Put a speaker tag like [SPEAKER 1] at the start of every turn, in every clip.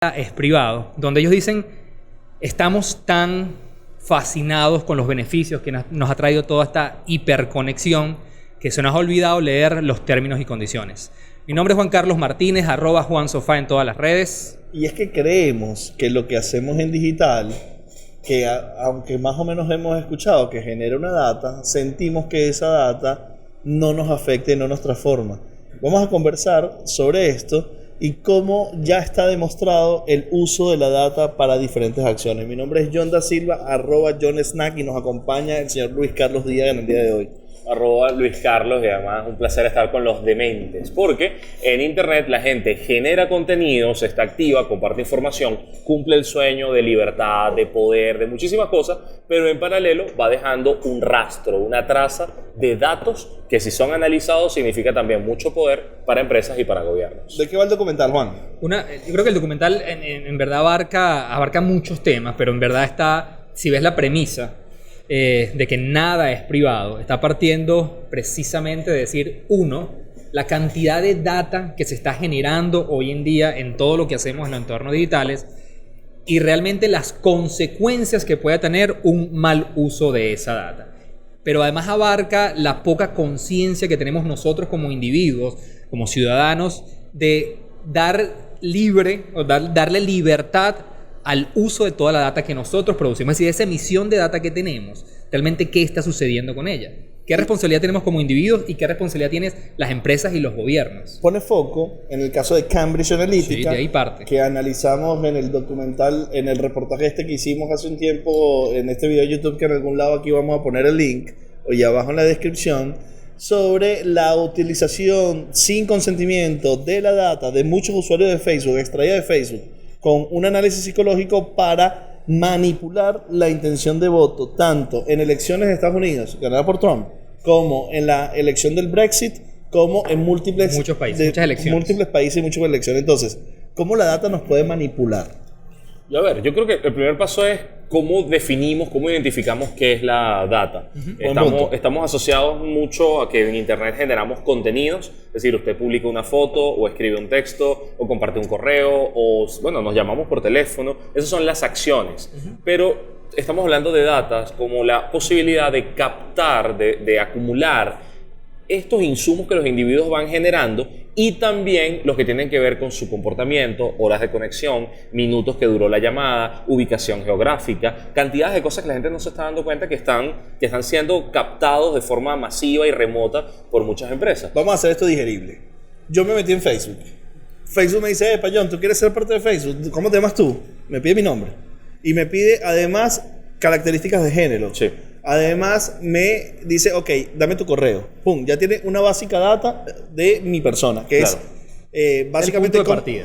[SPEAKER 1] es privado, donde ellos dicen, estamos tan fascinados con los beneficios que nos ha traído toda esta hiperconexión que se nos ha olvidado leer los términos y condiciones. Mi nombre es Juan Carlos Martínez, @JuanSofá en todas las redes.
[SPEAKER 2] Y es que creemos que lo que hacemos en digital, que aunque más o menos hemos escuchado que genera una data, sentimos que esa data no nos afecta y no nos transforma. Vamos a conversar sobre esto y cómo ya está demostrado el uso de la data para diferentes acciones. Mi nombre es John Da Silva, @JohnSnack, y nos acompaña el señor Luis Carlos Díaz en el día de hoy.
[SPEAKER 3] Luis Carlos, y además un placer estar con los dementes, porque en internet la gente genera contenidos, está activa, comparte información, cumple el sueño de libertad, de poder, de muchísimas cosas, pero en paralelo va dejando un rastro, una traza de datos que, si son analizados, significa también mucho poder para empresas y para gobiernos.
[SPEAKER 2] ¿De qué va el documental, Juan?
[SPEAKER 1] Yo creo que el documental en verdad abarca muchos temas, pero en verdad está, si ves la premisa, de que nada es privado, está partiendo precisamente de decir, uno, la cantidad de data que se está generando hoy en día en todo lo que hacemos en los entornos digitales y realmente las consecuencias que puede tener un mal uso de esa data. Pero además abarca la poca conciencia que tenemos nosotros como individuos, como ciudadanos, de darle libertad al uso de toda la data que nosotros producimos. Es decir, esa emisión de data que tenemos, realmente qué está sucediendo con ella. ¿Qué responsabilidad tenemos como individuos y qué responsabilidad tienen las empresas y los gobiernos?
[SPEAKER 2] Pone foco en el caso de Cambridge Analytica,
[SPEAKER 1] sí, de ahí parte,
[SPEAKER 2] que analizamos en el documental, en el reportaje que hicimos hace un tiempo, en este video de YouTube, que en algún lado aquí vamos a poner el link, o ya abajo en la descripción, sobre la utilización sin consentimiento de la data de muchos usuarios de Facebook, extraída de Facebook, con un análisis psicológico para manipular la intención de voto, tanto en elecciones de Estados Unidos, ganada por Trump, como en la elección del Brexit, como en múltiples países y muchas elecciones. Entonces, ¿cómo la data nos puede manipular?
[SPEAKER 3] Y a ver, yo creo que el primer paso es cómo definimos, cómo identificamos qué es la data. Estamos asociados mucho a que en internet generamos contenidos, es decir, usted publica una foto o escribe un texto o comparte un correo o, bueno, nos llamamos por teléfono. Esas son las acciones. Pero estamos hablando de datas como la posibilidad de captar, de acumular estos insumos que los individuos van generando, y también los que tienen que ver con su comportamiento, horas de conexión, minutos que duró la llamada, ubicación geográfica, cantidades de cosas que la gente no se está dando cuenta que están siendo captados de forma masiva y remota por muchas empresas.
[SPEAKER 2] Vamos a hacer esto digerible. Yo me metí en Facebook. Facebook me dice, John, ¿tú quieres ser parte de Facebook? ¿Cómo te llamas tú? Me pide mi nombre. Y me pide además características de género.
[SPEAKER 3] Sí.
[SPEAKER 2] Además me dice, ok, dame tu correo. Pum, ya tiene una básica data de mi persona, que claro, es básicamente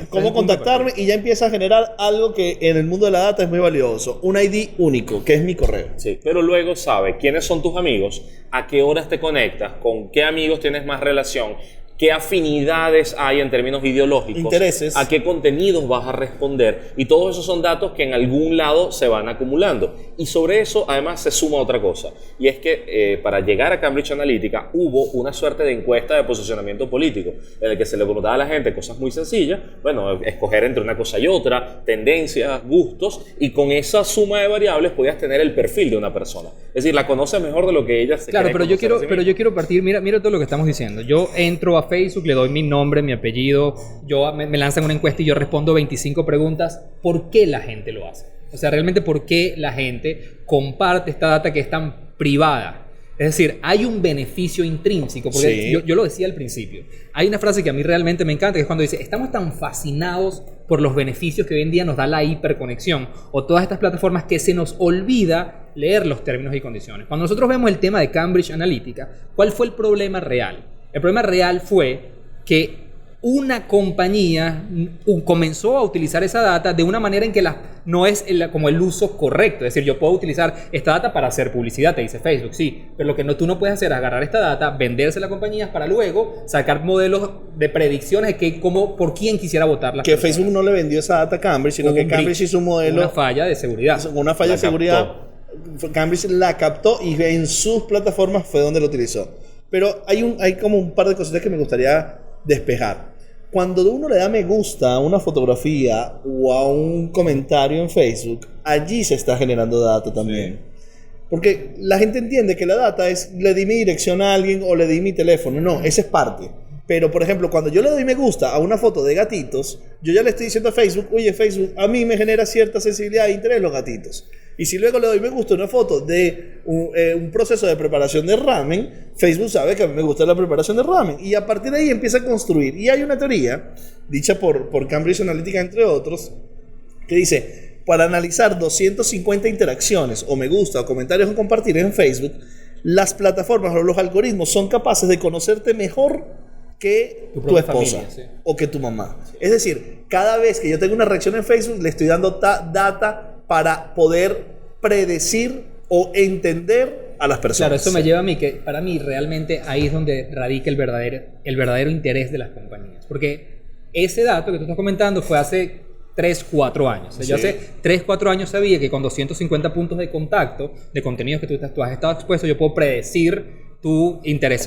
[SPEAKER 2] cómo contactarme, y ya empieza a generar algo que en el mundo de la data es muy valioso, un ID único, que es mi correo.
[SPEAKER 3] Sí, pero luego sabe quiénes son tus amigos, a qué horas te conectas, con qué amigos tienes más relación, qué afinidades hay en términos ideológicos,
[SPEAKER 2] intereses,
[SPEAKER 3] a qué contenidos vas a responder, y todos esos son datos que en algún lado se van acumulando. Y sobre eso además se suma otra cosa, y es que para llegar a Cambridge Analytica hubo una suerte de encuesta de posicionamiento político en el que se le preguntaba a la gente cosas muy sencillas, bueno, escoger entre una cosa y otra, tendencias, gustos, y con esa suma de variables podías tener el perfil de una persona, es decir, la conoces mejor de lo que ella se
[SPEAKER 1] Claro, pero yo quiero partir, mira todo lo que estamos diciendo. Yo entro a Facebook, le doy mi nombre, mi apellido, me lanzan una encuesta y yo respondo 25 preguntas. ¿Por qué la gente lo hace? O sea, realmente, ¿por qué la gente comparte esta data que es tan privada? Es decir, hay un beneficio intrínseco, porque sí, yo lo decía al principio. Hay una frase que a mí realmente me encanta, que es cuando dice, estamos tan fascinados por los beneficios que hoy en día nos da la hiperconexión o todas estas plataformas, que se nos olvida leer los términos y condiciones. Cuando nosotros vemos el tema de Cambridge Analytica, ¿cuál fue el problema real? El problema real fue que una compañía comenzó a utilizar esa data de una manera en que no es como el uso correcto. Es decir, yo puedo utilizar esta data para hacer publicidad, te dice Facebook, sí, pero lo que tú no puedes hacer es agarrar esta data, vendérsela a compañías para luego sacar modelos de predicciones de por quién quisiera votar.
[SPEAKER 2] Que Facebook no le vendió esa data a Cambridge, sino que Cambridge hizo un modelo...
[SPEAKER 1] Una falla de seguridad.
[SPEAKER 2] Una falla de seguridad. Cambridge la captó y en sus plataformas fue donde lo utilizó. Pero hay como un par de cositas que me gustaría despejar. cuando uno le da me gusta a una fotografía o a un comentario en Facebook, allí se está generando data también. Sí. Porque la gente entiende que la data es, le di mi dirección a alguien o le di mi teléfono. No, esa es parte. Pero, por ejemplo, cuando yo le doy me gusta a una foto de gatitos, yo ya le estoy diciendo a Facebook, oye, Facebook, a mí me genera cierta sensibilidad e interés los gatitos. Y si luego le doy me gusta a una foto de un proceso de preparación de ramen, Facebook sabe que a mí me gusta la preparación de ramen. Y a partir de ahí empieza a construir. Y hay una teoría, dicha por Cambridge Analytica, entre otros, que dice, para analizar 250 interacciones, o me gusta, o comentarios o compartir en Facebook, las plataformas o los algoritmos son capaces de conocerte mejor que tu esposa familia, sí, o que tu mamá. Sí. Es decir, cada vez que yo tengo una reacción en Facebook, le estoy dando data para poder predecir o entender a las personas.
[SPEAKER 1] Claro, eso me lleva a mí, que para mí realmente ahí es donde radica el verdadero interés de las compañías. Porque ese dato que tú estás comentando fue hace 3, 4 años. O sea, sí. Yo hace 3, 4 años sabía que con 250 puntos de contacto, de contenidos que tú has estado expuesto, yo puedo predecir tu interés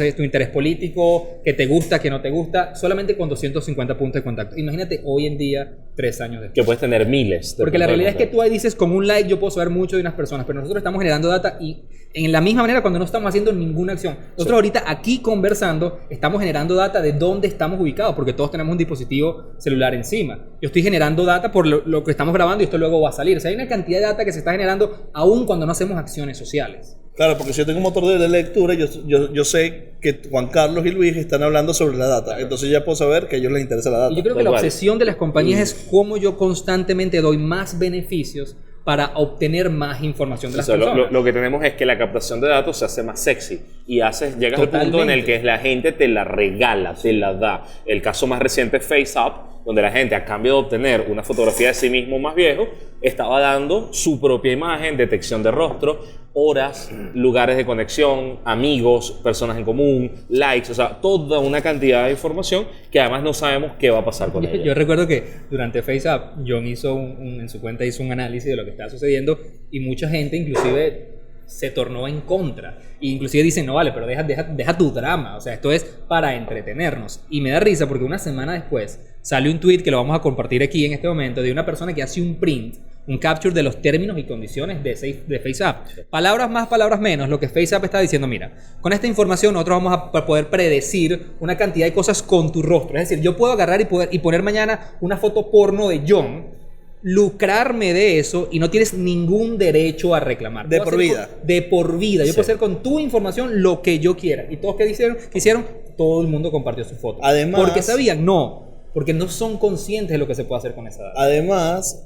[SPEAKER 1] político, que te gusta, que no te gusta, solamente con 250 puntos de contacto. Imagínate hoy en día, 3 años después.
[SPEAKER 3] Que puedes tener miles.
[SPEAKER 1] Porque la realidad es que tú ahí dices, con un like yo puedo saber mucho de unas personas, pero nosotros estamos generando data y en la misma manera cuando no estamos haciendo ninguna acción. Nosotros sí. Ahorita aquí conversando, estamos generando data de dónde estamos ubicados, porque todos tenemos un dispositivo celular encima. Yo estoy generando data por lo que estamos grabando y esto luego va a salir. O sea, hay una cantidad de data que se está generando aún cuando no hacemos acciones sociales.
[SPEAKER 2] Claro, porque si yo tengo un motor de lectura, yo sé que Juan Carlos y Luis están hablando sobre la data. Entonces ya puedo saber que a ellos les interesa la data.
[SPEAKER 1] Y yo creo que la obsesión de las compañías es cómo yo constantemente doy más beneficios para obtener más información de las personas.
[SPEAKER 3] Lo que tenemos es que la captación de datos se hace más sexy y llegas al punto en el que la gente te la regala, te la da. El caso más reciente es FaceApp, donde la gente, a cambio de obtener una fotografía de sí mismo más viejo, estaba dando su propia imagen, detección de rostro, horas, lugares de conexión, amigos, personas en común, likes, o sea, toda una cantidad de información que además no sabemos qué va a pasar con ella.
[SPEAKER 1] Yo recuerdo que durante FaceApp, John hizo en su cuenta hizo un análisis de lo que estaba sucediendo y mucha gente inclusive se tornó en contra. E inclusive dicen, no vale, pero deja tu drama. O sea, esto es para entretenernos. Y me da risa porque una semana después sale un tweet que lo vamos a compartir aquí en este momento de una persona que hace un print, un capture de los términos y condiciones de FaceApp. Palabras más, palabras menos. Lo que FaceApp está diciendo, mira, con esta información nosotros vamos a poder predecir una cantidad de cosas con tu rostro. Es decir, yo puedo agarrar y poner mañana una foto porno de John, lucrarme de eso y no tienes ningún derecho a reclamar.
[SPEAKER 2] De por vida.
[SPEAKER 1] De por vida. Yo puedo hacer con tu información lo que yo quiera. Y todos que hicieron, todo el mundo compartió su foto.
[SPEAKER 2] Además,
[SPEAKER 1] porque sabían, no, porque no son conscientes de lo que se puede hacer con esa data.
[SPEAKER 2] Además,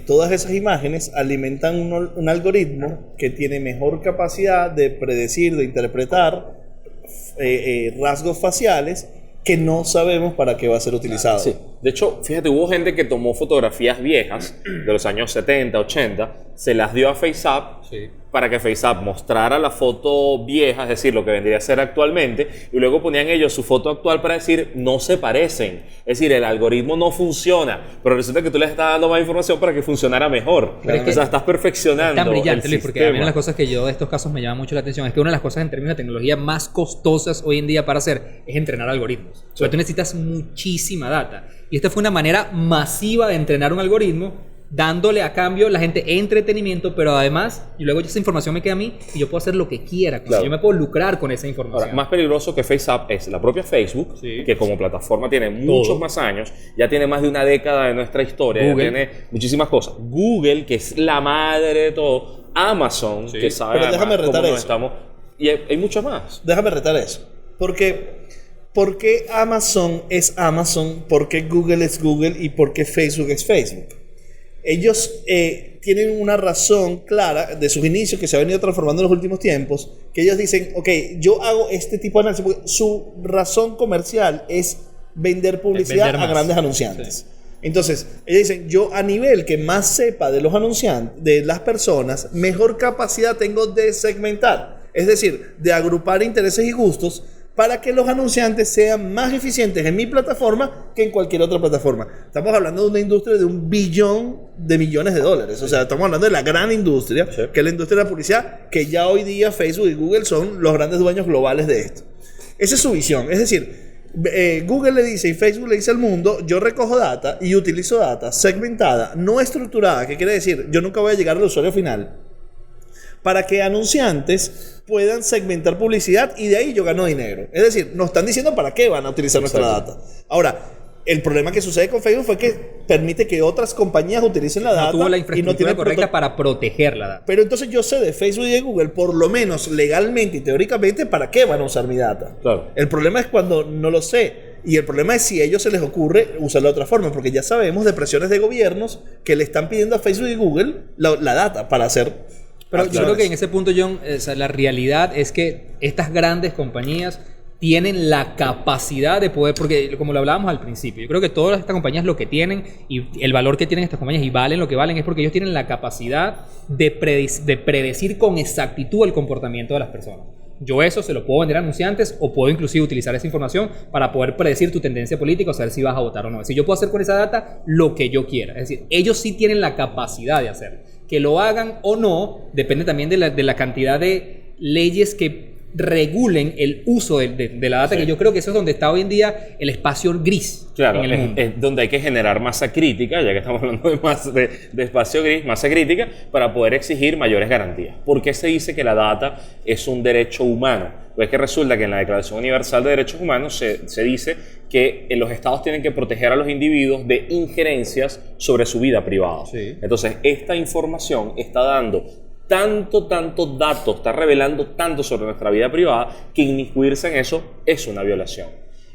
[SPEAKER 2] todas esas imágenes alimentan un algoritmo que tiene mejor capacidad de predecir, de interpretar rasgos faciales que no sabemos para qué va a ser utilizado.
[SPEAKER 3] Sí. De hecho, fíjate, hubo gente que tomó fotografías viejas de los años 70, 80, se las dio a FaceApp para que FaceApp mostrara la foto vieja, es decir, lo que vendría a ser actualmente, y luego ponían ellos su foto actual para decir, no se parecen. Es decir, el algoritmo no funciona, pero resulta que tú les estás dando más información para que funcionara mejor. Claro. O sea, estás perfeccionando.
[SPEAKER 1] Es tan brillante, Luis, porque a mí una de las
[SPEAKER 3] sistema.
[SPEAKER 1] cosas que yo de estos casos me llama mucho la atención es que una de las cosas en términos de tecnología más costosas hoy en día para hacer es entrenar algoritmos. O sea, tú necesitas muchísima data. Y esta fue una manera masiva de entrenar un algoritmo, dándole a cambio la gente entretenimiento, pero además, y luego esa información me queda a mí y yo puedo hacer lo que quiera. Claro. Yo me puedo lucrar con esa información.
[SPEAKER 3] Ahora, más peligroso que FaceApp es la propia Facebook, que como plataforma tiene muchos más años, ya tiene más de una década de nuestra historia, ya tiene muchísimas cosas. Google, que es la madre de todo. Amazon, que sabe
[SPEAKER 2] pero déjame retar
[SPEAKER 3] cómo
[SPEAKER 2] eso.
[SPEAKER 3] Estamos. Y hay muchos más.
[SPEAKER 2] Déjame retar eso. ¿Por qué Amazon es Amazon? ¿Por qué Google es Google? ¿Y por qué Facebook es Facebook? Ellos tienen una razón clara de sus inicios que se ha venido transformando en los últimos tiempos, que ellos dicen, ok, yo hago este tipo de análisis porque su razón comercial es vender publicidad a grandes anunciantes. Sí. Entonces, ellos dicen, yo a nivel que más sepa de los anunciantes, de las personas, mejor capacidad tengo de segmentar. Es decir, de agrupar intereses y gustos para que los anunciantes sean más eficientes en mi plataforma que en cualquier otra plataforma. Estamos hablando de una industria de $1 billón de millones de dólares. O sea, estamos hablando de la gran industria, que es la industria de la publicidad, que ya hoy día Facebook y Google son los grandes dueños globales de esto. Esa es su visión. Es decir, Google le dice y Facebook le dice al mundo, yo recojo data y utilizo data segmentada, no estructurada, que quiere decir, yo nunca voy a llegar al usuario final, para que anunciantes puedan segmentar publicidad y de ahí yo gano dinero. Es decir, nos están diciendo para qué van a utilizar nuestra data. Ahora, el problema que sucede con Facebook fue que permite que otras compañías utilicen la data.
[SPEAKER 1] No tuvo la
[SPEAKER 2] y
[SPEAKER 1] infraestructura
[SPEAKER 2] no tiene
[SPEAKER 1] correcta para proteger la data.
[SPEAKER 2] Pero entonces yo sé de Facebook y de Google, por lo menos legalmente y teóricamente, para qué van a usar mi data.
[SPEAKER 3] Claro.
[SPEAKER 2] El problema es cuando no lo sé. Y el problema es si a ellos se les ocurre usarla de otra forma, porque ya sabemos de presiones de gobiernos que le están pidiendo a Facebook y Google la data para hacer.
[SPEAKER 1] Pero yo creo que en ese punto, John, la realidad es que estas grandes compañías tienen la capacidad de poder, porque como lo hablábamos al principio, yo creo que todas estas compañías lo que tienen y el valor que tienen estas compañías y valen lo que valen es porque ellos tienen la capacidad de predecir con exactitud el comportamiento de las personas. Yo eso se lo puedo vender a anunciantes o puedo inclusive utilizar esa información para poder predecir tu tendencia política o saber si vas a votar o no. Es decir, yo puedo hacer con esa data lo que yo quiera. Es decir, ellos sí tienen la capacidad de hacerlo. Que lo hagan o no depende también de la cantidad de leyes que regulen el uso de la data, que yo creo que eso es donde está hoy en día el espacio gris.
[SPEAKER 3] Claro,
[SPEAKER 1] en el mundo.
[SPEAKER 3] Es donde hay que generar masa crítica, ya que estamos hablando de espacio gris, masa crítica, para poder exigir mayores garantías. ¿Por qué se dice que la data es un derecho humano? Pues que resulta que en la Declaración Universal de Derechos Humanos se dice que los estados tienen que proteger a los individuos de injerencias sobre su vida privada.
[SPEAKER 1] Sí.
[SPEAKER 3] Entonces, esta información está dando tanto datos, está revelando tanto sobre nuestra vida privada que inmiscuirse en eso es una violación.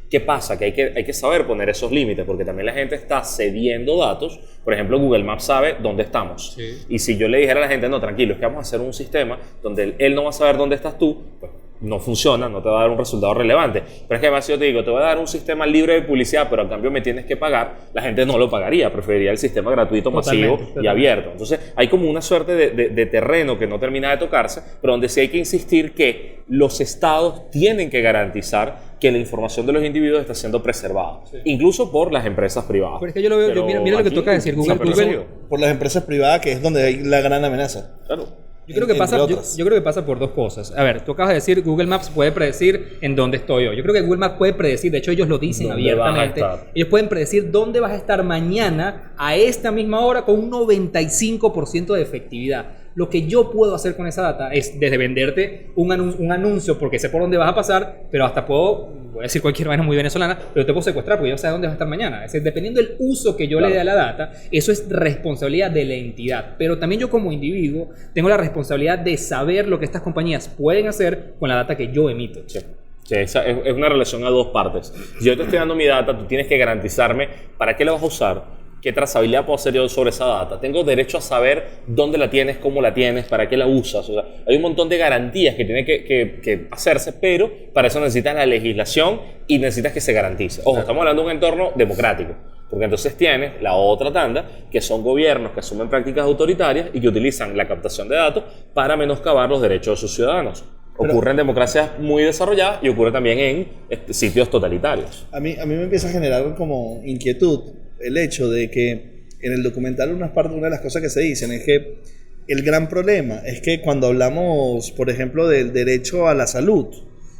[SPEAKER 3] ¿Qué pasa? Que hay que saber poner esos límites, porque también la gente está cediendo datos. Por ejemplo, Google Maps sabe dónde estamos.
[SPEAKER 1] Sí.
[SPEAKER 3] Y si yo le dijera a la gente, no, tranquilo, es que vamos a hacer un sistema donde él no va a saber dónde estás tú, pues no funciona, no te va a dar un resultado relevante. Pero es que además si yo te digo, te voy a dar un sistema libre de publicidad, pero a cambio me tienes que pagar, la gente no lo pagaría, preferiría el sistema gratuito, masivo y abierto. Entonces hay como una suerte de terreno que no termina de tocarse, pero donde sí hay que insistir que los estados tienen que garantizar que la información de los individuos está siendo preservada, incluso por las empresas privadas.
[SPEAKER 1] Pero es que yo lo veo, mira lo que toca decir Google.
[SPEAKER 2] Por las empresas privadas, que es donde hay la gran amenaza.
[SPEAKER 3] Claro.
[SPEAKER 1] Yo creo que pasa por dos cosas. A ver, tú acabas de decir Google Maps puede predecir en dónde estoy yo. Yo creo que Google Maps puede predecir, de hecho ellos lo dicen abiertamente. Ellos pueden predecir dónde vas a estar mañana a esta misma hora con un 95% de efectividad. Lo que yo puedo hacer con esa data es desde venderte un anuncio porque sé por dónde vas a pasar, pero hasta voy a decir cualquier vaina muy venezolana, pero te puedo secuestrar porque yo sé dónde vas a estar mañana. Es decir, dependiendo del uso que yo le dé a la data, eso es responsabilidad de la entidad. Pero también yo como individuo tengo la responsabilidad de saber lo que estas compañías pueden hacer con la data que yo emito.
[SPEAKER 3] Sí. Sí, esa es una relación a dos partes. Si yo te estoy dando mi data, tú tienes que garantizarme para qué la vas a usar, qué trazabilidad puedo hacer yo sobre esa data. Tengo derecho a saber dónde la tienes, cómo la tienes, para qué la usas. O sea, hay un montón de garantías que tienen que hacerse, pero para eso necesitas la legislación y necesitas que se garantice. Ojo, estamos hablando de un entorno democrático. Porque entonces tienes la otra tanda, que son gobiernos que asumen prácticas autoritarias y que utilizan la captación de datos para menoscabar los derechos de sus ciudadanos. Ocurre en democracias muy desarrolladas y ocurre también en sitios totalitarios.
[SPEAKER 2] A mí me empieza a generar como inquietud el hecho de que en el documental una de las cosas que se dicen es que el gran problema es que cuando hablamos, por ejemplo, del derecho a la salud,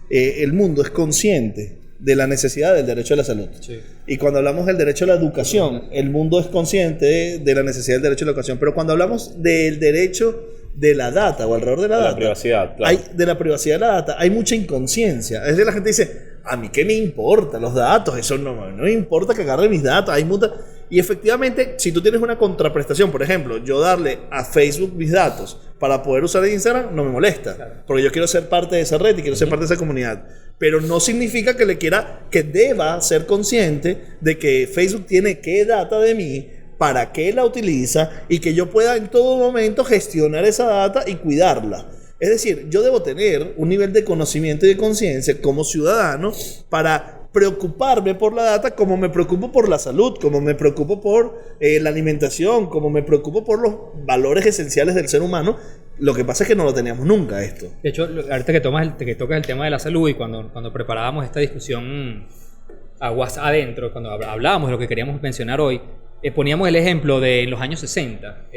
[SPEAKER 2] el mundo es consciente de la necesidad del derecho a la salud.
[SPEAKER 1] Sí.
[SPEAKER 2] Y cuando hablamos del derecho a la educación, el mundo es consciente de la necesidad del derecho a la educación. Pero cuando hablamos del derecho de la data o alrededor de la data,
[SPEAKER 3] privacidad, claro.
[SPEAKER 2] de la privacidad de la data, hay mucha inconsciencia. Es decir, la gente dice, a mí qué me importa los datos, eso no me importa que agarre mis datos, hay mucha... Y efectivamente, si tú tienes una contraprestación, por ejemplo, yo darle a Facebook mis datos para poder usar Instagram, no me molesta, claro, porque yo quiero ser parte de esa red y quiero ser parte de esa comunidad. Pero no significa que deba ser consciente de que Facebook tiene qué data de mí, para qué la utiliza y que yo pueda en todo momento gestionar esa data y cuidarla. Es decir, yo debo tener un nivel de conocimiento y de conciencia como ciudadano para preocuparme por la data como me preocupo por la salud, como me preocupo por la alimentación, como me preocupo por los valores esenciales del ser humano. Lo que pasa es que no lo teníamos nunca esto.
[SPEAKER 1] De hecho, ahorita que tocas el tema de la salud y cuando preparábamos esta discusión aguas adentro, cuando hablábamos de lo que queríamos mencionar hoy, poníamos el ejemplo de los años 60,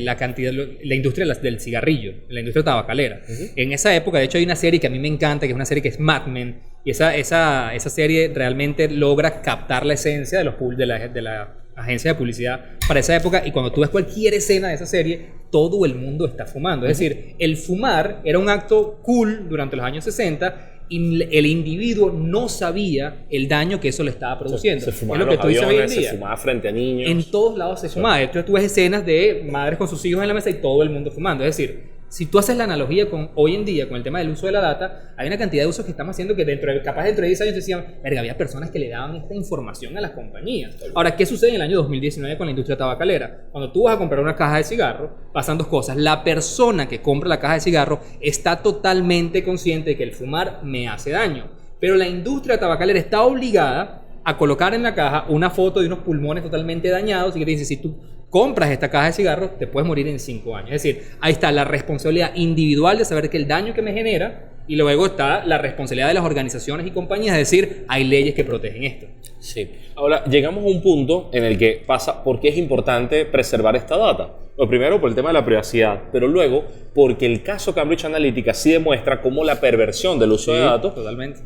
[SPEAKER 1] la industria del cigarrillo, la industria tabacalera. En esa época, de hecho, hay una serie que a mí me encanta, que es una serie que es Mad Men, y esa serie realmente logra captar la esencia de la agencia de publicidad para esa época, y cuando tú ves cualquier escena de esa serie, todo el mundo está fumando. Es decir, el fumar era un acto cool durante los años 60, y el individuo no sabía el daño que eso le estaba produciendo.
[SPEAKER 3] Se fumaba
[SPEAKER 1] es lo que tú dices hoy en día.
[SPEAKER 3] Se fumaba frente a niños.
[SPEAKER 1] En todos lados se fumaba. Entonces tú ves escenas de madres con sus hijos en la mesa y todo el mundo fumando. Es decir, si tú haces la analogía con hoy en día, con el tema del uso de la data, hay una cantidad de usos que estamos haciendo que capaz dentro de 10 años decían, verga, había personas que le daban esta información a las compañías. Ahora, ¿qué sucede en el año 2019 con la industria tabacalera? Cuando tú vas a comprar una caja de cigarro, pasan dos cosas. La persona que compra la caja de cigarro está totalmente consciente de que el fumar me hace daño. Pero la industria tabacalera está obligada a colocar en la caja una foto de unos pulmones totalmente dañados y que te dice, si tú compras esta caja de cigarros, te puedes morir en 5 años. Es decir, ahí está la responsabilidad individual de saber que el daño que me genera, y luego está la responsabilidad de las organizaciones y compañías de decir, hay leyes que protegen esto.
[SPEAKER 3] Sí. Ahora, llegamos a un punto en el que pasa por qué es importante preservar esta data. Lo primero, por el tema de la privacidad, pero luego, porque el caso Cambridge Analytica sí demuestra cómo la perversión del uso de datos
[SPEAKER 1] totalmente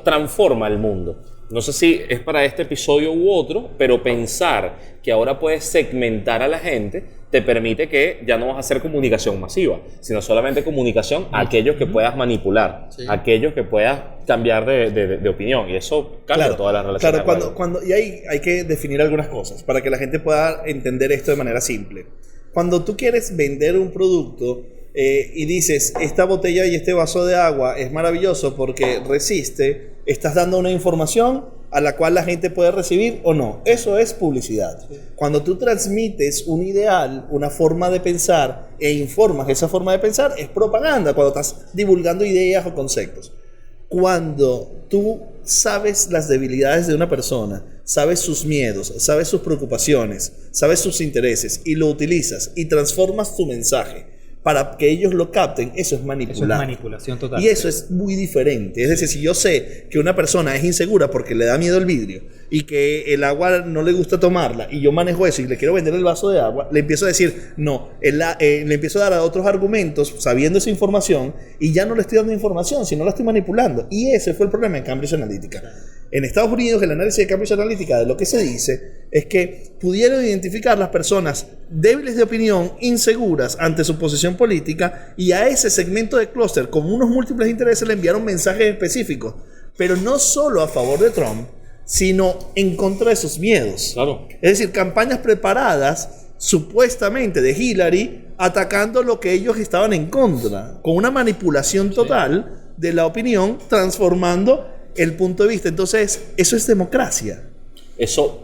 [SPEAKER 3] transforma el mundo. No sé si es para este episodio u otro, pero pensar que ahora puedes segmentar a la gente te permite que ya no vas a hacer comunicación masiva, sino solamente comunicación a aquellos que puedas manipular, aquellos que puedas cambiar de opinión, y eso cambia toda la relación.
[SPEAKER 2] Claro, y hay que definir algunas cosas para que la gente pueda entender esto de manera simple. Cuando tú quieres vender un producto y dices, esta botella y este vaso de agua es maravilloso porque resiste, estás dando una información a la cual la gente puede recibir o no. Eso es publicidad. Cuando tú transmites un ideal, una forma de pensar e informas esa forma de pensar, es propaganda, cuando estás divulgando ideas o conceptos. Cuando tú sabes las debilidades de una persona, sabes sus miedos, sabes sus preocupaciones, sabes sus intereses y lo utilizas y transformas tu mensaje para que ellos lo capten, eso es manipular.
[SPEAKER 1] Eso es manipulación total.
[SPEAKER 2] Y eso es muy diferente. Es decir, si yo sé que una persona es insegura porque le da miedo el vidrio y que el agua no le gusta tomarla, y yo manejo eso y le quiero vender el vaso de agua, le empiezo a decir, no, le empiezo a dar otros argumentos sabiendo esa información, y ya no le estoy dando información, sino la estoy manipulando. Y ese fue el problema en Cambridge Analytica. En Estados Unidos, el análisis de Cambridge Analytica, de lo que se dice es que pudieron identificar las personas débiles de opinión, inseguras ante su posición política, y a ese segmento de clúster con unos múltiples intereses le enviaron mensajes específicos, pero no solo a favor de Trump, sino en contra de sus miedos.
[SPEAKER 3] Claro.
[SPEAKER 2] Es decir, campañas preparadas supuestamente de Hillary atacando lo que ellos estaban en contra, con una manipulación total de la opinión, transformando el punto de vista. Entonces, eso es democracia.
[SPEAKER 3] Eso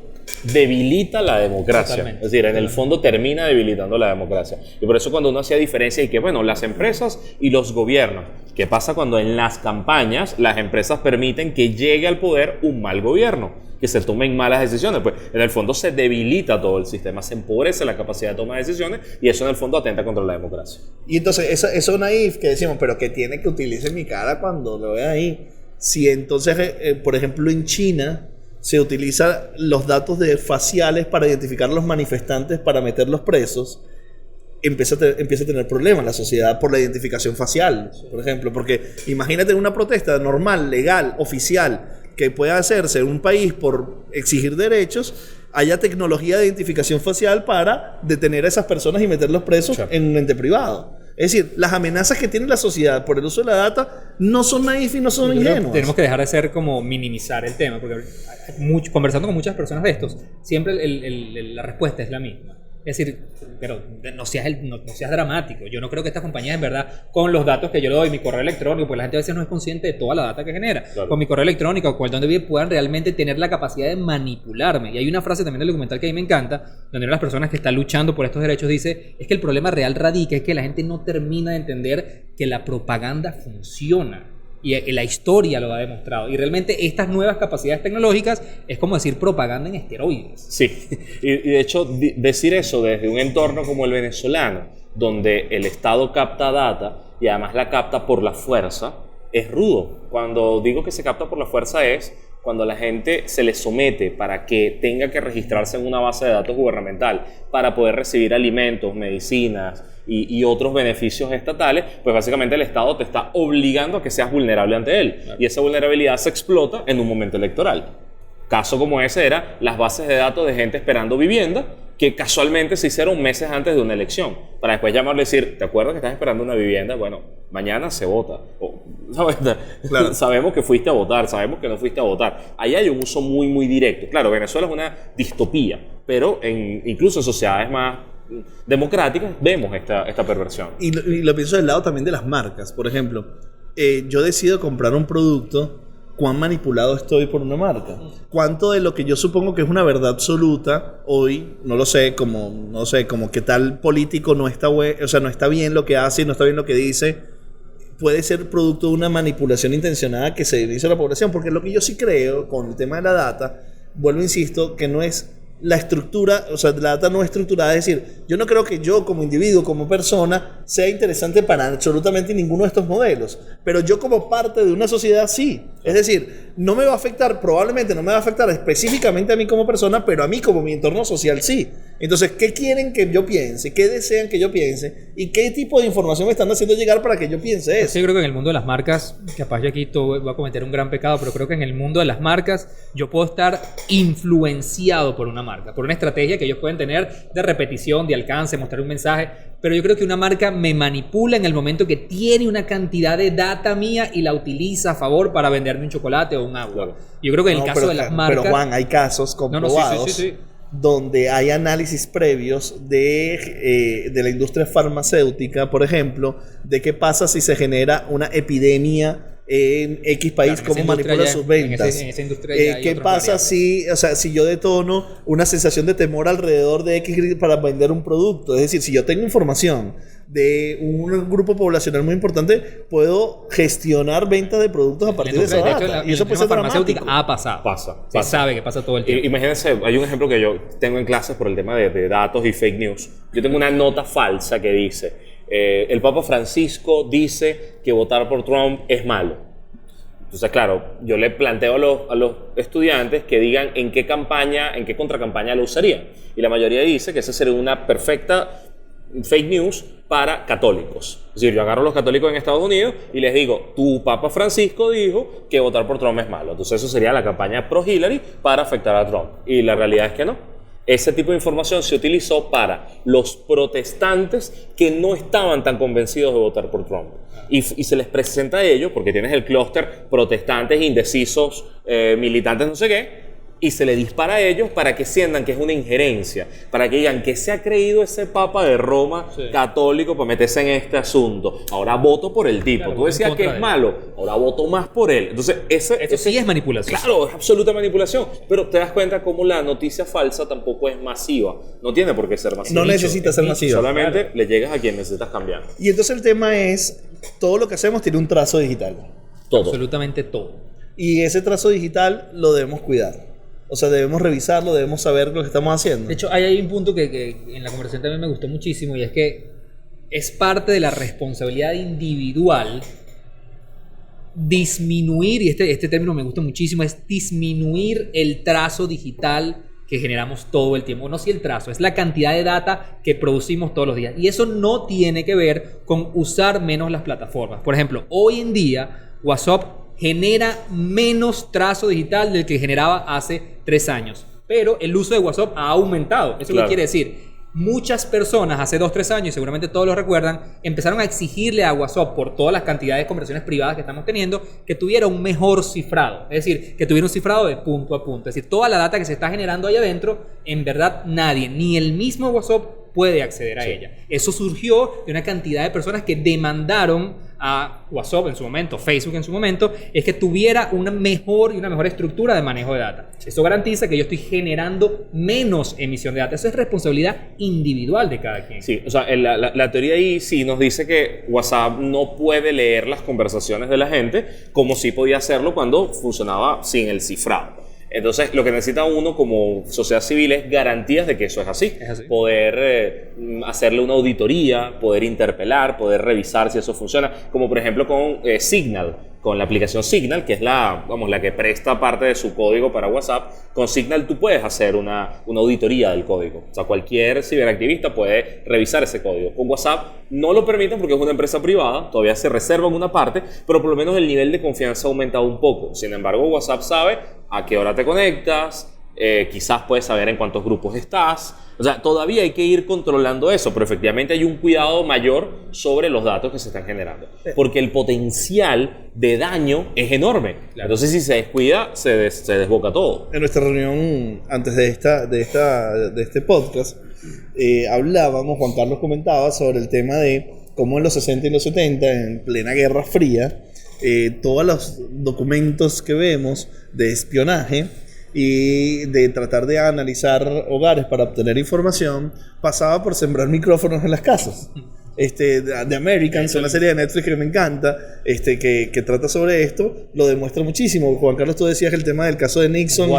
[SPEAKER 3] debilita la democracia.
[SPEAKER 1] Totalmente.
[SPEAKER 3] Es decir, en el fondo termina debilitando la democracia. Y por eso cuando uno hacía diferencia y que, bueno, las empresas y los gobiernos, ¿qué pasa cuando en las campañas las empresas permiten que llegue al poder un mal gobierno, que se tomen malas decisiones? Pues en el fondo se debilita todo el sistema, se empobrece la capacidad de toma de decisiones, y eso en el fondo atenta contra la democracia.
[SPEAKER 2] Y entonces, eso naif que decimos, pero que tiene que utilizar mi cara cuando lo vea ahí. Si entonces, por ejemplo, en China se utilizan los datos faciales para identificar a los manifestantes para meterlos presos, empieza a tener problemas la sociedad por la identificación facial, por ejemplo, porque imagínate una protesta normal, legal, oficial, que pueda hacerse en un país por exigir derechos, haya tecnología de identificación facial para detener a esas personas y meterlos presos en un ente privado. Es decir, las amenazas que tiene la sociedad por el uso de la data no son naif y no son ingenuas.
[SPEAKER 1] Tenemos que dejar de ser como minimizar el tema, porque conversando con muchas personas de estos, siempre la respuesta es la misma. Es decir, pero no seas dramático. Yo no creo que estas compañías, en verdad, con los datos que yo le doy, mi correo electrónico, pues la gente a veces no es consciente de toda la data que genera. Claro. Con mi correo electrónico o cual donde puedan realmente tener la capacidad de manipularme. Y hay una frase también del documental que a mí me encanta, donde una de las personas que está luchando por estos derechos dice, es que el problema real radica es que la gente no termina de entender que la propaganda funciona. Y la historia lo ha demostrado. Y realmente estas nuevas capacidades tecnológicas es como decir propaganda en esteroides.
[SPEAKER 3] Sí, y de hecho decir eso desde un entorno como el venezolano, donde el Estado capta data y además la capta por la fuerza, es rudo. Cuando digo que se capta por la fuerza es cuando la gente se le somete para que tenga que registrarse en una base de datos gubernamental para poder recibir alimentos, medicinas y otros beneficios estatales, pues básicamente el Estado te está obligando a que seas vulnerable ante él. Claro. Y esa vulnerabilidad se explota en un momento electoral. Caso como ese era las bases de datos de gente esperando vivienda, que casualmente se hicieron meses antes de una elección, para después llamarle y decir, ¿te acuerdas que estás esperando una vivienda? Bueno, mañana se vota. ¿Sabes? Claro. Sabemos que fuiste a votar, sabemos que no fuiste a votar. Ahí hay un uso muy, muy directo. Claro, Venezuela es una distopía, pero incluso en sociedades más democráticas vemos esta perversión.
[SPEAKER 2] Y lo pienso del lado también de las marcas. Por ejemplo, yo decido comprar un producto. ¿Cuán manipulado estoy por una marca? ¿Cuánto de lo que yo supongo que es una verdad absoluta hoy, no sé, como que tal político no está no está bien lo que hace y no está bien lo que dice, puede ser producto de una manipulación intencionada que se hizo a la población? Porque lo que yo sí creo con el tema de la data, vuelvo, insisto, que no es la estructura, o sea, la data no estructurada. Es decir, yo no creo que yo como individuo, como persona, sea interesante para absolutamente ninguno de estos modelos, pero yo como parte de una sociedad sí. Es decir, no me va a afectar, probablemente no me va a afectar específicamente a mí como persona, pero a mí como mi entorno social sí. Entonces, ¿qué quieren que yo piense? ¿Qué desean que yo piense? ¿Y qué tipo de información me están haciendo llegar para que yo piense eso?
[SPEAKER 1] Sí, creo que en el mundo de las marcas, capaz yo aquí voy a cometer un gran pecado, pero creo que en el mundo de las marcas yo puedo estar influenciado por una marca, por una estrategia que ellos pueden tener de repetición, de alcance, mostrar un mensaje, pero yo creo que una marca me manipula en el momento que tiene una cantidad de data mía y la utiliza a favor para venderme un chocolate o un agua. Claro. Yo creo que en el caso de las marcas...
[SPEAKER 2] Pero Juan, hay casos comprobados sí. donde hay análisis previos de la industria farmacéutica, por ejemplo, de qué pasa si se genera una epidemia en X país, cómo manipula sus ventas. En esa industria ¿qué pasa si yo detono una sensación de temor alrededor de X para vender un producto? Es decir, si yo tengo información de un grupo poblacional muy importante, puedo gestionar ventas de productos a partir de esa data. Y eso puede ser
[SPEAKER 1] farmacéutica ha pasado. Se sabe que pasa todo el tiempo.
[SPEAKER 3] Imagínense, hay un ejemplo que yo tengo en clases por el tema de datos y fake news. Yo tengo una nota falsa que dice... el Papa Francisco dice que votar por Trump es malo. Entonces, claro, yo le planteo a los estudiantes que digan en qué contracampaña lo usarían. Y la mayoría dice que esa sería una perfecta fake news para católicos. Es decir, yo agarro a los católicos en Estados Unidos y les digo, tu Papa Francisco dijo que votar por Trump es malo. Entonces eso sería la campaña pro-Hillary para afectar a Trump. Y la realidad es que no. Ese tipo de información se utilizó para los protestantes que no estaban tan convencidos de votar por Trump. Y se les presenta a ellos, porque tienes el clúster protestantes, indecisos, militantes, no sé qué, y se le dispara a ellos para que sientan que es una injerencia, para que digan que se ha creído ese papa de Roma católico para meterse en este asunto. Ahora voto por el tipo. Claro, tú decías que es malo, ahora voto más por él. Entonces, eso
[SPEAKER 1] sí es manipulación.
[SPEAKER 3] Claro, es absoluta manipulación. Pero te das cuenta cómo la noticia falsa tampoco es masiva. No tiene por qué ser masiva.
[SPEAKER 2] No necesita ser masiva.
[SPEAKER 3] Solamente le llegas a quien necesitas cambiar.
[SPEAKER 2] Y entonces el tema es, todo lo que hacemos tiene un trazo digital.
[SPEAKER 3] Todo.
[SPEAKER 1] Absolutamente todo.
[SPEAKER 2] Y ese trazo digital lo debemos cuidar. O sea, debemos revisarlo, debemos saber lo que estamos haciendo.
[SPEAKER 1] De hecho, hay un punto que en la conversación también me gustó muchísimo, y es que es parte de la responsabilidad individual disminuir, y este término me gusta muchísimo, es disminuir el trazo digital que generamos todo el tiempo. No si el trazo, es la cantidad de data que producimos todos los días. Y eso no tiene que ver con usar menos las plataformas. Por ejemplo, hoy en día WhatsApp genera menos trazo digital del que generaba hace 3 años. Pero el uso de WhatsApp ha aumentado. ¿Eso qué quiere decir? Muchas personas hace 2-3 años, seguramente todos lo recuerdan, empezaron a exigirle a WhatsApp, por todas las cantidades de conversaciones privadas que estamos teniendo, que tuviera un mejor cifrado. Es decir, que tuviera un cifrado de punto a punto. Es decir, toda la data que se está generando ahí adentro, en verdad nadie, ni el mismo WhatsApp, puede acceder a ella. Eso surgió de una cantidad de personas que demandaron a WhatsApp en su momento, Facebook en su momento, es que tuviera una mejor estructura de manejo de data. Eso garantiza que yo estoy generando menos emisión de data. Eso es responsabilidad individual de cada quien.
[SPEAKER 3] Sí, o sea, la teoría ahí sí nos dice que WhatsApp no puede leer las conversaciones de la gente como sí podía hacerlo cuando funcionaba sin el cifrado. Entonces, lo que necesita uno como sociedad civil es garantías de que eso es así. Poder hacerle una auditoría, poder interpelar, poder revisar si eso funciona. Como por ejemplo con Signal, con la aplicación Signal, que es la que presta parte de su código para WhatsApp. Con Signal tú puedes hacer una auditoría del código. O sea, cualquier ciberactivista puede revisar ese código. Con WhatsApp no lo permiten porque es una empresa privada, todavía se reserva en una parte, pero por lo menos el nivel de confianza ha aumentado un poco. Sin embargo, WhatsApp sabe a qué hora te conectas, quizás puedes saber en cuántos grupos estás. O sea, todavía hay que ir controlando eso, pero efectivamente hay un cuidado mayor sobre los datos que se están generando. Porque el potencial de daño es enorme. Claro. Entonces, si se descuida, se desboca todo.
[SPEAKER 2] En nuestra reunión antes de este podcast, hablábamos, Juan Carlos comentaba sobre el tema de cómo en los 60 y los 70, en plena Guerra Fría, todos los documentos que vemos de espionaje y de tratar de analizar hogares para obtener información, pasaba por sembrar micrófonos en las casas. The Americans, una serie de Netflix que me encanta, que trata sobre esto, lo demuestra muchísimo. Juan Carlos, tú decías el tema del caso de Nixon,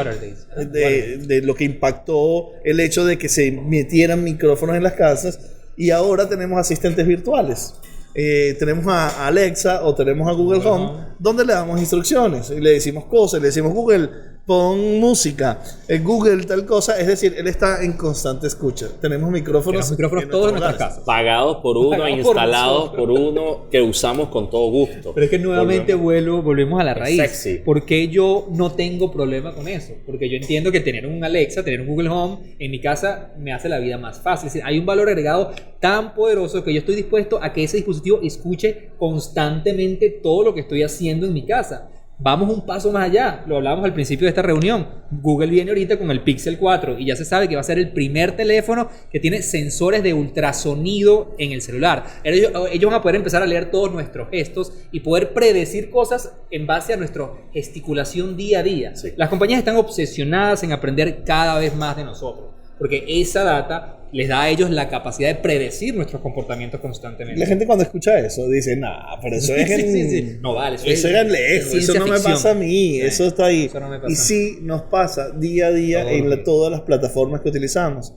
[SPEAKER 2] de lo que impactó el hecho de que se metieran micrófonos en las casas, y ahora tenemos asistentes virtuales. Tenemos a Alexa o tenemos a Google Home, donde le damos instrucciones y le decimos cosas, le decimos Google, pon música, Google tal cosa, es decir, él está en constante escucha. Tenemos micrófonos
[SPEAKER 1] todos en nuestras casas.
[SPEAKER 3] Pagados por uno, instalados por uno, que usamos con todo gusto.
[SPEAKER 1] Pero es que nuevamente volvemos a la raíz.
[SPEAKER 3] Sexy.
[SPEAKER 1] ¿Por qué yo no tengo problema con eso? Porque yo entiendo que tener un Alexa, tener un Google Home en mi casa me hace la vida más fácil. Es decir, hay un valor agregado tan poderoso que yo estoy dispuesto a que ese dispositivo escuche constantemente todo lo que estoy haciendo en mi casa. Vamos un paso más allá, lo hablábamos al principio de esta reunión. Google viene ahorita con el Pixel 4 y ya se sabe que va a ser el primer teléfono que tiene sensores de ultrasonido en el celular. Ellos van a poder empezar a leer todos nuestros gestos y poder predecir cosas en base a nuestra gesticulación día a día.
[SPEAKER 3] Sí.
[SPEAKER 1] Las compañías están obsesionadas en aprender cada vez más de nosotros, porque esa data les da a ellos la capacidad de predecir nuestros comportamientos constantemente.
[SPEAKER 2] La gente cuando escucha eso dice, nah, pero eso es
[SPEAKER 1] sí. No vale,
[SPEAKER 2] eso era lejos, eso no me pasa a mí, eso está ahí.
[SPEAKER 1] Eso no me pasa.
[SPEAKER 2] Y sí nos pasa día a día todas las plataformas que utilizamos.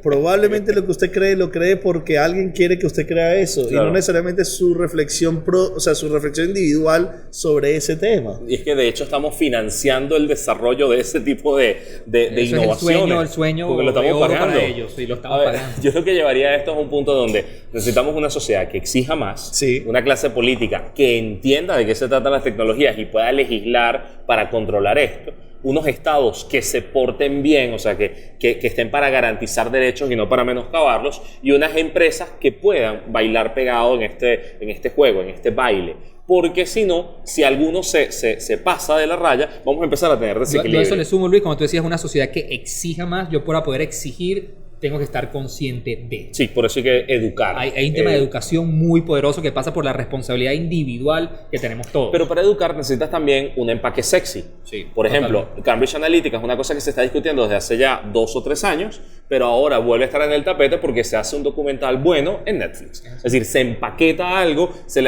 [SPEAKER 2] Probablemente lo que usted cree, lo cree porque alguien quiere que usted crea eso, claro. Y no necesariamente su reflexión su reflexión individual sobre ese tema.
[SPEAKER 3] Y es que de hecho estamos financiando el desarrollo de ese tipo de innovaciones.
[SPEAKER 1] Es el sueño
[SPEAKER 3] porque lo estamos pagando
[SPEAKER 1] para ellos, sí, lo estamos pagando.
[SPEAKER 3] Yo creo que llevaría esto a un punto donde necesitamos una sociedad que exija más,
[SPEAKER 2] sí.
[SPEAKER 3] Una clase política que entienda de qué se tratan las tecnologías y pueda legislar para controlar esto, unos estados que se porten bien, o sea, que estén para garantizar derechos y no para menoscabarlos, y unas empresas que puedan bailar pegado en este juego, en este baile. Porque si no, si alguno se pasa de la raya, vamos a empezar a tener desequilibrio.
[SPEAKER 1] Yo eso le sumo, Luis, como tú decías, una sociedad que exija más. Yo para poder exigir tengo que estar consciente de.
[SPEAKER 3] Sí, por eso hay que educar.
[SPEAKER 1] Hay un tema de educación muy poderoso que pasa por la responsabilidad individual que tenemos todos.
[SPEAKER 3] Pero para educar necesitas también un empaque sexy.
[SPEAKER 1] Sí,
[SPEAKER 3] por ejemplo, Cambridge Analytica es una cosa que se está discutiendo desde hace ya 2 o 3 años, pero ahora vuelve a estar en el tapete porque se hace un documental bueno en Netflix. Es decir, se empaqueta algo, se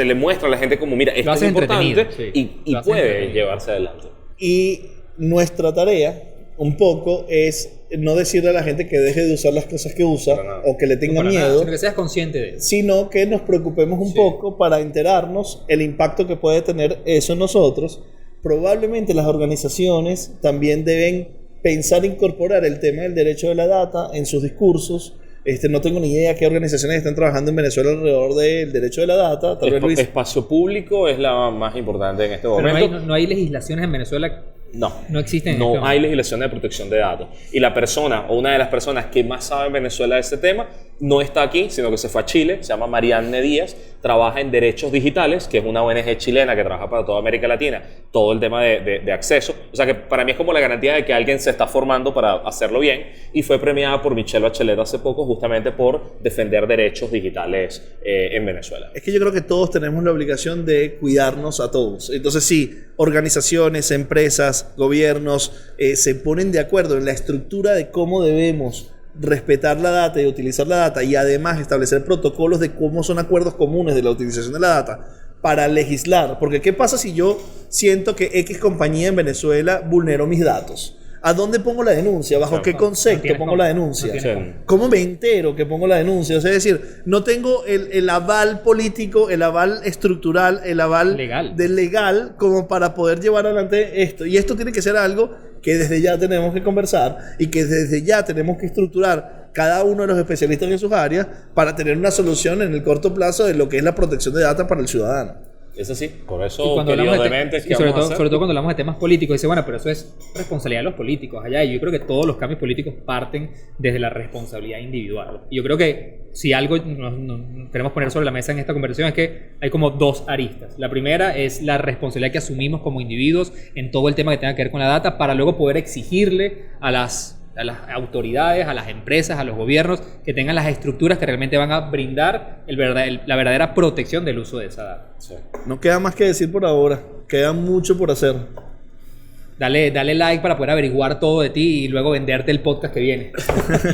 [SPEAKER 3] le muestra a la gente como, mira, esto es importante, sí, y puede llevarse adelante.
[SPEAKER 2] Y nuestra tarea un poco es no decirle a la gente que deje de usar las cosas que usa o que le tenga miedo,
[SPEAKER 1] sino que seas consciente de eso.
[SPEAKER 2] Sino que nos preocupemos un poco para enterarnos el impacto que puede tener eso en nosotros. Probablemente las organizaciones también deben pensar incorporar el tema del derecho de la data en sus discursos. No tengo ni idea qué organizaciones están trabajando en Venezuela alrededor del derecho de la data. Tal vez Luis.
[SPEAKER 3] Espacio público es la más importante en este momento.
[SPEAKER 1] Pero no hay legislaciones en Venezuela. No existen.
[SPEAKER 3] No hay legislación de protección de datos. Y la persona o una de las personas que más sabe en Venezuela de ese tema no está aquí, sino que se fue a Chile. Se llama Marianne Díaz. Trabaja en Derechos Digitales, que es una ONG chilena que trabaja para toda América Latina. Todo el tema de acceso. O sea que para mí es como la garantía de que alguien se está formando para hacerlo bien. Y fue premiada por Michelle Bachelet hace poco justamente por defender derechos digitales en Venezuela.
[SPEAKER 2] Es que yo creo que todos tenemos la obligación de cuidarnos a todos. Entonces sí, organizaciones, empresas, gobiernos se ponen de acuerdo en la estructura de cómo debemos respetar la data y utilizar la data, y además establecer protocolos de cómo son acuerdos comunes de la utilización de la data para legislar. Porque ¿qué pasa si yo siento que X compañía en Venezuela vulneró mis datos? ¿A dónde pongo la denuncia? ¿Bajo qué concepto pongo la denuncia? ¿Cómo me entero que pongo la denuncia? O sea, es decir, no tengo el aval político, el aval estructural, el aval legal como para poder llevar adelante esto. Y esto tiene que ser algo que desde ya tenemos que conversar y que desde ya tenemos que estructurar cada uno de los especialistas en sus áreas para tener una solución en el corto plazo de lo que es la protección de datos para el ciudadano.
[SPEAKER 3] Es así, por eso
[SPEAKER 1] sobre todo cuando hablamos de temas políticos, dice, bueno, pero eso es responsabilidad de los políticos allá, y yo creo que todos los cambios políticos parten desde la responsabilidad individual. Y yo creo que si algo nos queremos poner sobre la mesa en esta conversación es que hay como dos aristas. La primera es la responsabilidad que asumimos como individuos en todo el tema que tenga que ver con la data, para luego poder exigirle a las autoridades, a las empresas, a los gobiernos, que tengan las estructuras que realmente van a brindar la verdadera protección del uso de esa data.
[SPEAKER 2] Sí. No queda más que decir por ahora. Queda mucho por hacer.
[SPEAKER 1] Dale like para poder averiguar todo de ti y luego venderte el podcast que viene.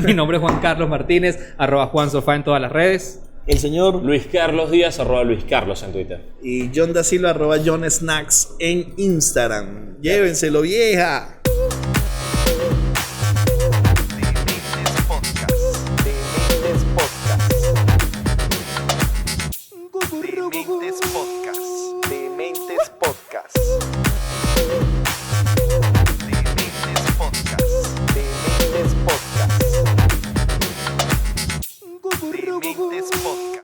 [SPEAKER 1] Mi nombre es Juan Carlos Martínez, @JuanSofá en todas las redes.
[SPEAKER 2] El señor
[SPEAKER 3] Luis Carlos Díaz, @LuisCarlos en Twitter.
[SPEAKER 2] Y John Da Silva, @JohnSnacks en Instagram. Llévenselo, vieja.
[SPEAKER 4] Dementes Podcast.